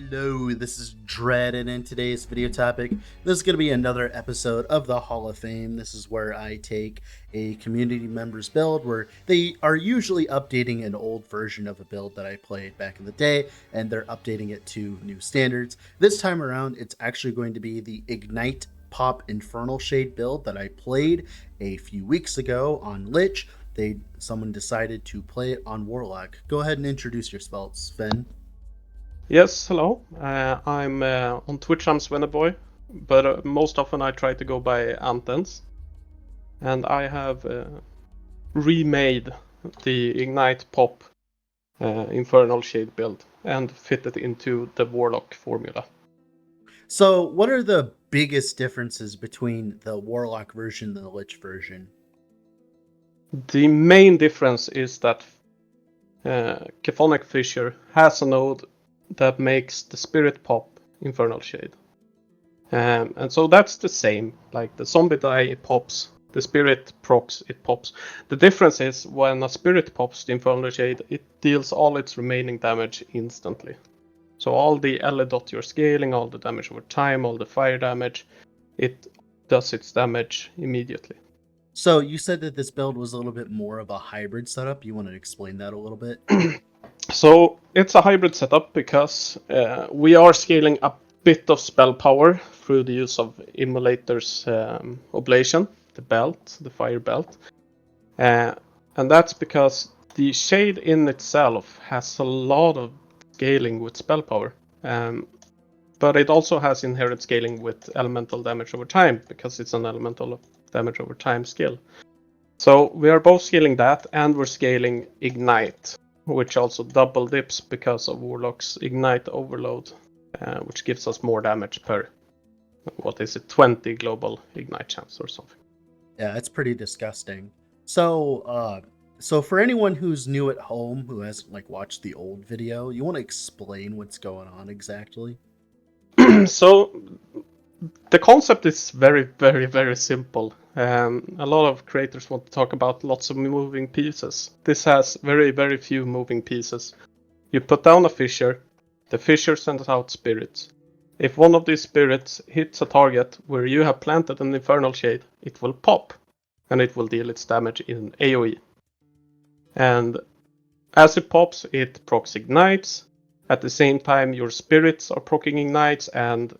Hello, this is Dread, and in today's video topic, this is going to be another episode of the Hall of Fame. This is where I take a community member's build where they are usually updating an old version of a build that I played back in the day, and they're updating it to new standards. This time around, it's actually going to be the Ignite Pop Infernal Shade build that I played a few weeks ago on Lich. Someone decided to play it on Warlock. Go ahead and introduce yourself, Sven. Yes, hello. I'm on Twitch. I'm Svenneboy, but most often I try to go by Antenz, and I have remade the Ignite Pop Infernal Shade build and fitted into the Warlock formula. So, what are the biggest differences between the Warlock version and the Lich version? The main difference is that Cthonic Fissure has a node that makes the Spirit Pop Infernal Shade. And so that's the same, like the zombie die it pops, the spirit procs it pops. The difference is when a spirit pops the Infernal Shade, it deals all its remaining damage instantly. So all the L dot you're scaling, all the damage over time, all the fire damage, it does its damage immediately. So you said that this build was a little bit more of a hybrid setup. You want to explain that a little bit? So it's a hybrid setup because we are scaling a bit of spell power through the use of Immolator's Oblation, the belt, the fire belt. And that's because the shade in itself has a lot of scaling with spell power. But it also has inherent scaling with elemental damage over time because it's an elemental damage over time skill. So we are both scaling that and we're scaling Ignite, which also double dips because of Warlock's Ignite Overload, which gives us more damage per, 20 global Ignite chance or something. Yeah, it's pretty disgusting. So, for anyone who's new at home who hasn't watched the old video, you want to explain what's going on exactly? So the concept is very, very, very simple. A lot of creators want to talk about lots of moving pieces. This has very, very few moving pieces. You put down a fissure, the fissure sends out spirits. If one of these spirits hits a target where you have planted an Infernal Shade, it will pop, and it will deal its damage in AoE. And as it pops, it procs ignites. At the same time, your spirits are proccing ignites, and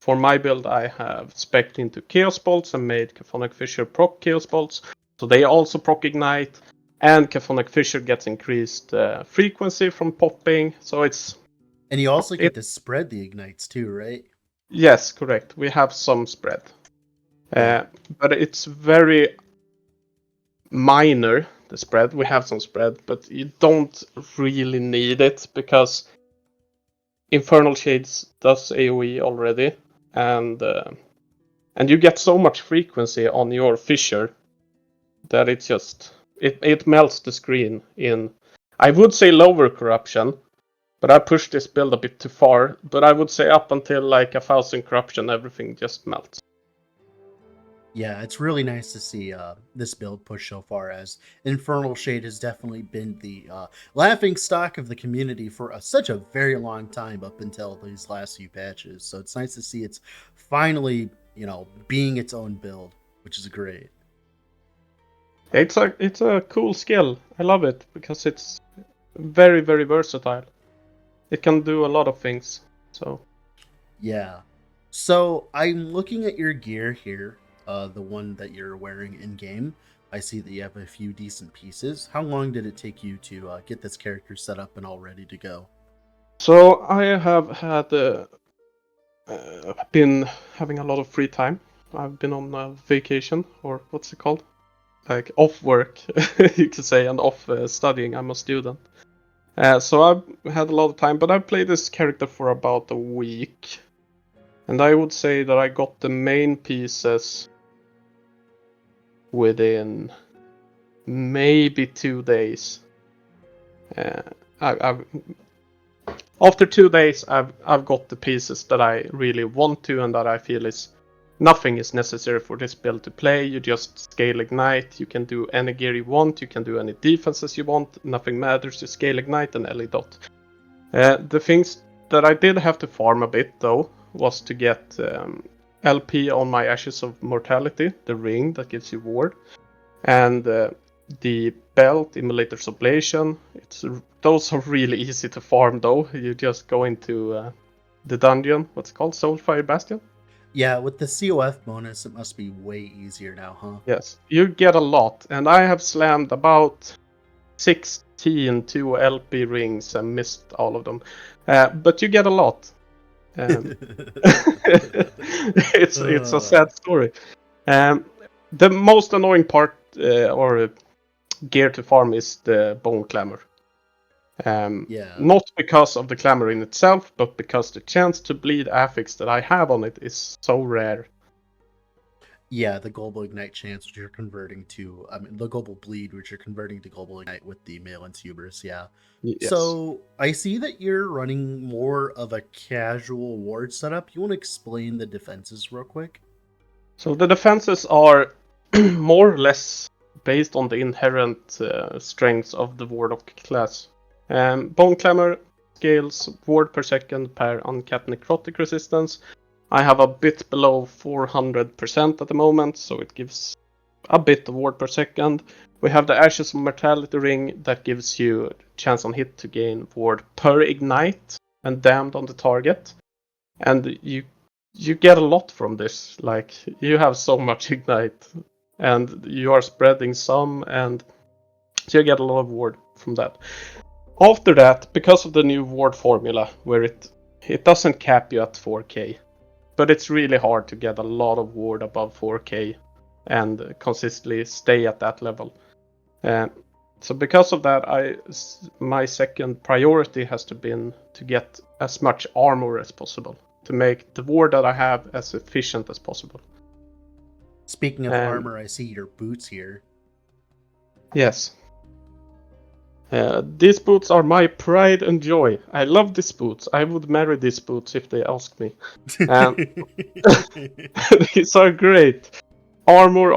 for my build, I have spec'd into Chaos Bolts and made Cthonic Fissure proc Chaos Bolts, so they also proc ignite, and Cthonic Fissure gets increased frequency from popping, so it's... And you also get to spread the ignites too, right? Yes, correct. We have some spread. Yeah. But it's very minor, the spread. We have some spread, but you don't really need it because Infernal Shades does AoE already, and you get so much frequency on your fissure that it's just it melts the screen in, I would say, lower corruption, but I pushed this build a bit too far. But I would say up until like 1,000 corruption, everything just melts. Yeah, it's really nice to see this build push so far, as Infernal Shade has definitely been the laughing stock of the community for such a very long time up until these last few patches. So it's nice to see it's finally, being its own build, which is great. It's a cool skill. I love it because it's very, very versatile. It can do a lot of things. So yeah. So I'm looking at your gear here. The one that you're wearing in game. I see that you have a few decent pieces. How long did it take you to get this character set up and all ready to go? So I have had been having a lot of free time. I've been on a vacation, or what's it called? Like off work, you could say, and off studying. I'm a student. So I've had a lot of time, but I've played this character for about a week. And I would say that I got the main pieces within maybe 2 days. After 2 days, I've got the pieces that I really want to, and that I feel is nothing is necessary for this build to play. You just scale ignite. You can do any gear you want. You can do any defenses you want. Nothing matters. You scale ignite and LE dot. The things that I did have to farm a bit though was to get LP on my Ashes of Mortality, the ring that gives you ward, and the belt, Immolator's Oblation. Those are really easy to farm though. You just go into the dungeon, what's it called? Soulfire Bastion? Yeah, with the COF bonus, it must be way easier now, huh? Yes, you get a lot, and I have slammed about 16 2 LP rings and missed all of them. But you get a lot. It's a sad story. The most annoying part or gear to farm is the Bone Clamor. Yeah. Not because of the Clamor in itself, but because the chance to bleed affix that I have on it is so rare. Yeah, the Global Ignite chance, which you're converting to, the Global Bleed, which you're converting to Global Ignite with the Malence Hubris, yeah. Yes. So, I see that you're running more of a casual ward setup. You want to explain the defenses real quick? So the defenses are more or less based on the inherent strengths of the Warlock class. Bone Clamor scales ward per second per uncapped necrotic resistance. I have a bit below 400% at the moment, so it gives a bit of ward per second. We have the Ashes of Mortality ring that gives you chance on hit to gain ward per ignite and damned on the target. And you get a lot from this. Like, you have so much ignite, and you are spreading some, and so you get a lot of ward from that. After that, because of the new ward formula, where it doesn't cap you at 4k, but it's really hard to get a lot of ward above 4k and consistently stay at that level. So because of that, my second priority has to been to get as much armor as possible, to make the ward that I have as efficient as possible. Speaking of armor, I see your boots here. Yes. These boots are my pride and joy. I love these boots. I would marry these boots if they asked me. These are great. Armor,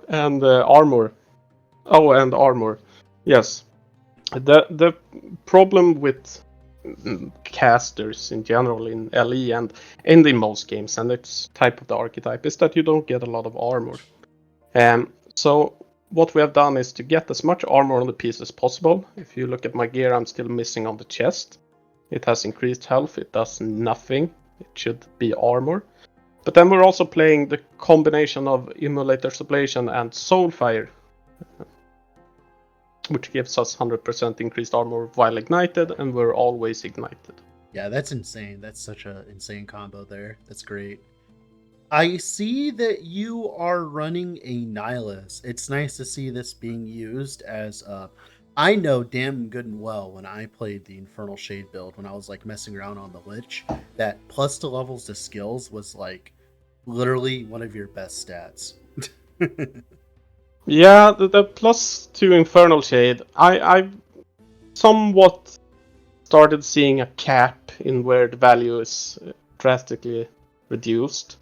and armor. Oh, and armor. Yes. The problem with casters in general in LE and in most games, and it's type of the archetype, is that you don't get a lot of armor. So what we have done is to get as much armor on the piece as possible. If you look at my gear, I'm still missing on the chest. It has increased health, it does nothing. It should be armor. But then we're also playing the combination of Immolator's Oblation and Soulfire, which gives us 100% increased armor while ignited, and we're always ignited. Yeah, that's insane. That's such an insane combo there. That's great. I see that you are running a Nihilus. It's nice to see this being used as I know damn good and well when I played the Infernal Shade build, when I was like messing around on the Lich, that plus 2 levels to skills was like literally one of your best stats. Yeah, the plus 2 Infernal Shade, I somewhat started seeing a cap in where the value is drastically reduced.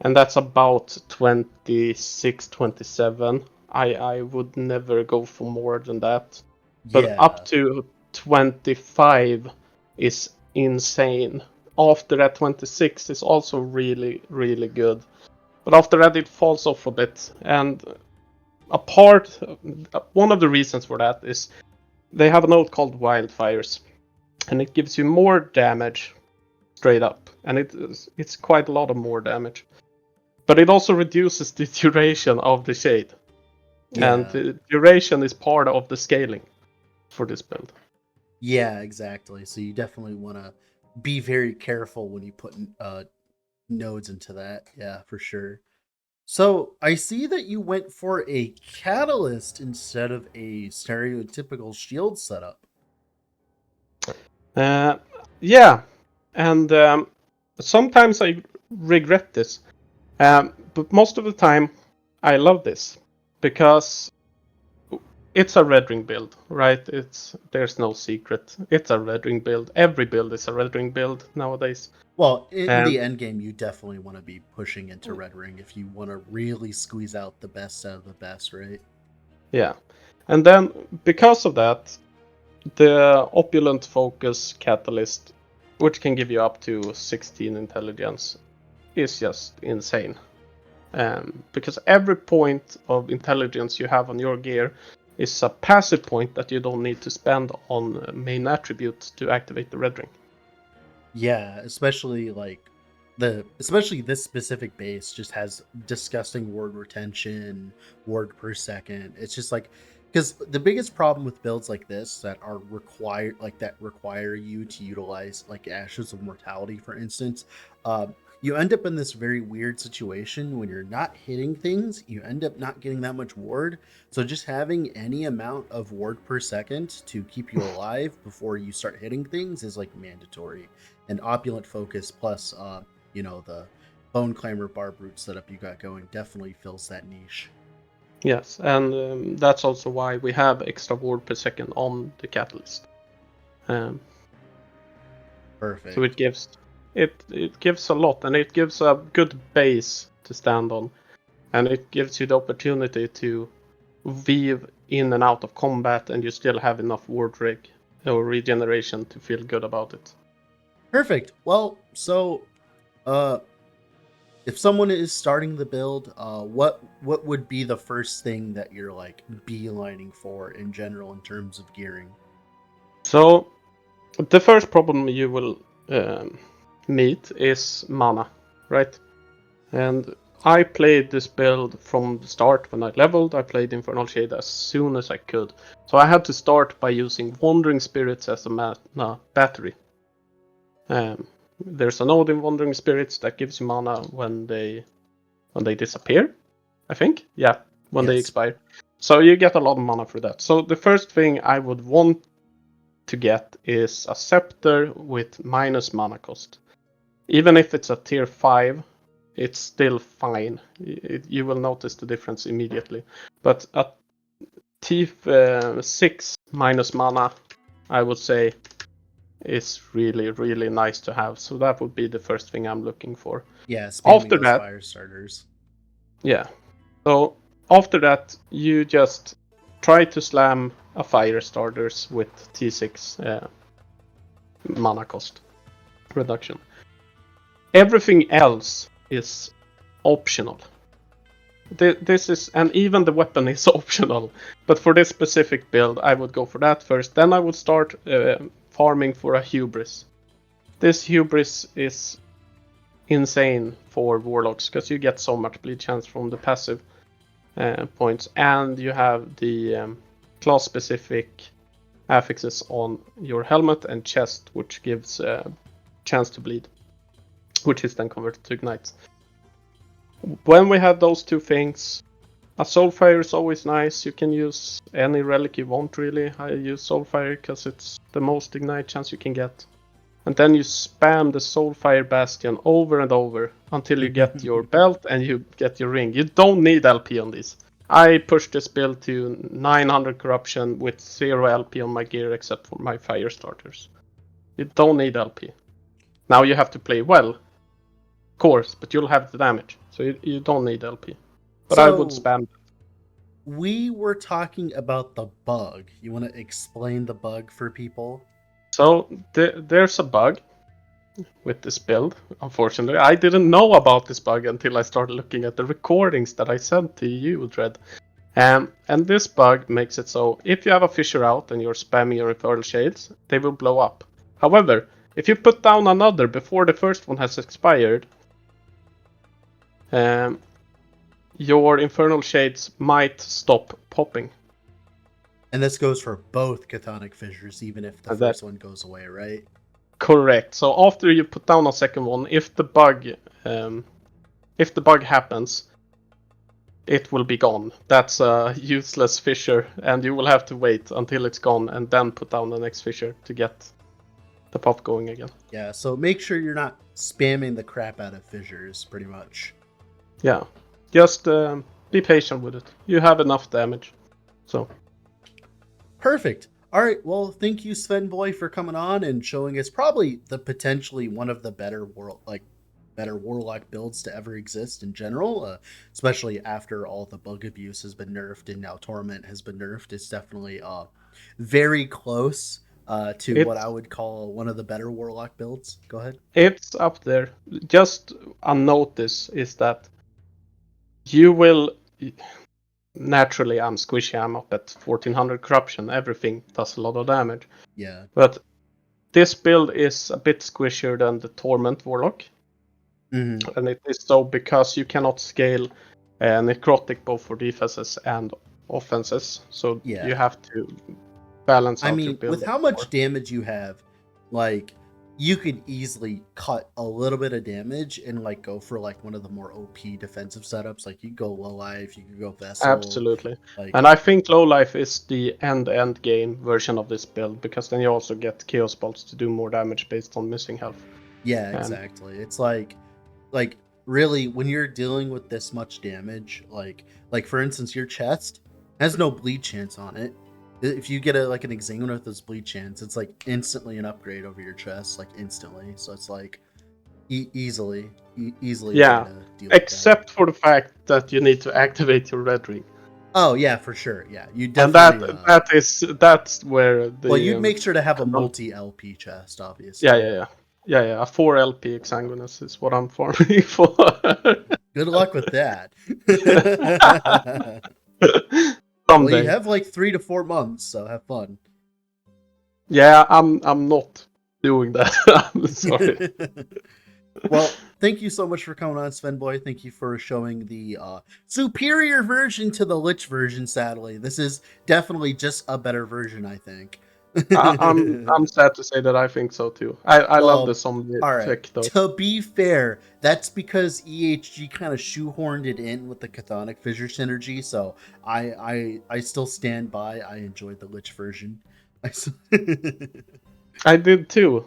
And that's about 26, 27. I would never go for more than that. But Yeah. up to 25 is insane. After that, 26 is also really, really good. But after that, it falls off a bit. And one of the reasons for that is they have a note called Wildfires. And it gives you more damage straight up. And it's quite a lot of more damage. But it also reduces the duration of the shade. Yeah. And the duration is part of the scaling for this build. Yeah, exactly. So you definitely want to be very careful when you put nodes into that. Yeah, for sure. So I see that you went for a catalyst instead of a stereotypical shield setup. Yeah, and sometimes I regret this. But most of the time, I love this because it's a red ring build, right? There's no secret. It's a red ring build. Every build is a red ring build nowadays. Well, in the end game, you definitely want to be pushing into red ring if you want to really squeeze out the best out of the best, right? Yeah, and then because of that, the opulent focus catalyst which can give you up to 16 intelligence, is just insane. Because every point of intelligence you have on your gear is a passive point that you don't need to spend on main attributes to activate the red ring. Yeah, especially especially this specific base just has disgusting ward retention, ward per second. It's just like, because the biggest problem with builds like this that require you to utilize like Ashes of Mortality, for instance, you end up in this very weird situation when you're not hitting things. You end up not getting that much ward. So just having any amount of ward per second to keep you alive before you start hitting things is like mandatory. And Opulent Focus plus the Bone Climber Barb Root setup you got going definitely fills that niche. Yes, and that's also why we have extra ward per second on the catalyst. Perfect. So it gives a lot, and it gives a good base to stand on, and it gives you the opportunity to weave in and out of combat, and you still have enough ward rig or regeneration to feel good about it. Perfect. Well, so if someone is starting the build, what would be the first thing that you're like beelining for in general in terms of gearing? So the first problem you will meet is mana, right? And I played this build from the start when I leveled. I played Infernal Shade as soon as I could. So I had to start by using Wandering Spirits as a mana battery. There's a node in Wandering Spirits that gives you mana when they disappear, I think. Yeah, when they expire. So you get a lot of mana for that. So the first thing I would want to get is a Scepter with minus mana cost. Even if it's a tier 5, it's still fine. You will notice the difference immediately. But a T6 minus mana, I would say, is really, really nice to have. So that would be the first thing I'm looking for. Yeah, spamming those fire starters. Yeah. So after that, you just try to slam a fire starters with T6 mana cost reduction. Everything else is optional. This is, and even the weapon is optional. But for this specific build, I would go for that first. Then I would start farming for a Hubris. This Hubris is insane for Warlocks because you get so much bleed chance from the passive points, and you have the class specific affixes on your helmet and chest, which gives chance to bleed, which is then converted to ignite. When we have those two things, a Soulfire is always nice. You can use any relic you want, really. I use Soulfire because it's the most ignite chance you can get. And then you spam the Soulfire Bastion over and over until you get your belt and you get your ring. You don't need LP on this. I pushed this build to 900 corruption with 0 LP on my gear except for my fire starters. You don't need LP. Now you have to play well, of course, but you'll have the damage. So you don't need LP. But I would spam. We were talking about the bug. You want to explain the bug for people? So there's a bug with this build, unfortunately. I didn't know about this bug until I started looking at the recordings that I sent to you, Dread. And this bug makes it so if you have a fissure out and you're spamming your Infernal Shades, they will blow up. However, if you put down another before the first one has expired, your Infernal Shades might stop popping. And this goes for both Chthonic Fissures, even if the first one goes away, right? Correct. So after you put down a second one, if the bug happens, it will be gone. That's a useless fissure, and you will have to wait until it's gone and then put down the next fissure to get the pop going again. Yeah, so make sure you're not spamming the crap out of fissures, pretty much. Yeah, just be patient with it. You have enough damage, so. Perfect. All right. Well, thank you, Sven Boy, for coming on and showing us probably the potentially one of the better Warlock builds to ever exist in general, especially after all the bug abuse has been nerfed and now Torment has been nerfed. It's definitely very close to what I It's would call one of the better Warlock builds. Go ahead. it's up there. Just a notice is that you will naturally, I'm squishy. I'm up at 1400 corruption. Everything does a lot of damage. Yeah. But this build is a bit squishier than the Torment Warlock. Mm-hmm. And it is so because you cannot scale necrotic both for defenses and offenses. So Yeah. you have to balance I out your mean, build. with how much damage you have, like you could easily cut a little bit of damage and like go for like one of the more OP defensive setups. Like you could go low life, you could go vessel. Absolutely. Like And I think low life is the end game version of this build because then you also get chaos bolts to do more damage based on missing health. yeah, And exactly. It's like really when you're dealing with this much damage, like for instance, your chest has no bleed chance on it. If you get an examiner with this bleed chance, it's like instantly an upgrade over your chest, like instantly. So it's like easily a way yeah, to deal with that. except for the fact that you need to activate your red ring. Oh yeah, for sure. Yeah, you And definitely. that's where the Well, you'd make sure to have a multi LP chest, obviously. yeah. A 4 LP Exanguinus is what I'm farming for. Good luck with that. Someday. Well, you have like 3 to 4 months, so have fun. Yeah, I'm not doing that. I'm sorry. Well, thank you so much for coming on, Sven Boy. Thank you for showing the superior version to the Lich version. Sadly, this is definitely just a better version, I think. I'm sad to say that I think so too. I love the zombie all right. trick though. To be fair, that's because EHG kind of shoehorned it in with the Chthonic Fissure synergy. So I still stand by. I enjoyed the Lich version. I did too.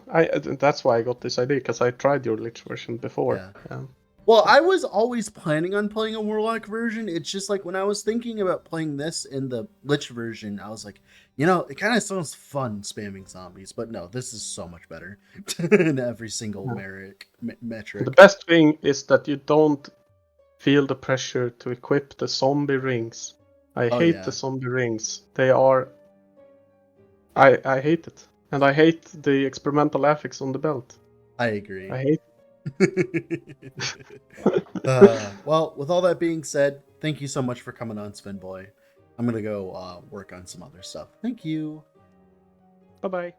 That's why I got this idea because I tried your Lich version before. Yeah. Well, I was always planning on playing a Warlock version. It's just like when I was thinking about playing this in the Lich version, I was like, it kind of sounds fun spamming zombies, but no, this is so much better in every single metric. The best thing is that you don't feel the pressure to equip the zombie rings. I hate the zombie rings. They are. I hate it, and I hate the experimental affix on the belt. I agree. I hate. Well, with all that being said, thank you so much for coming on, Sven Boy. I'm gonna go work on some other stuff. Thank you. Bye bye.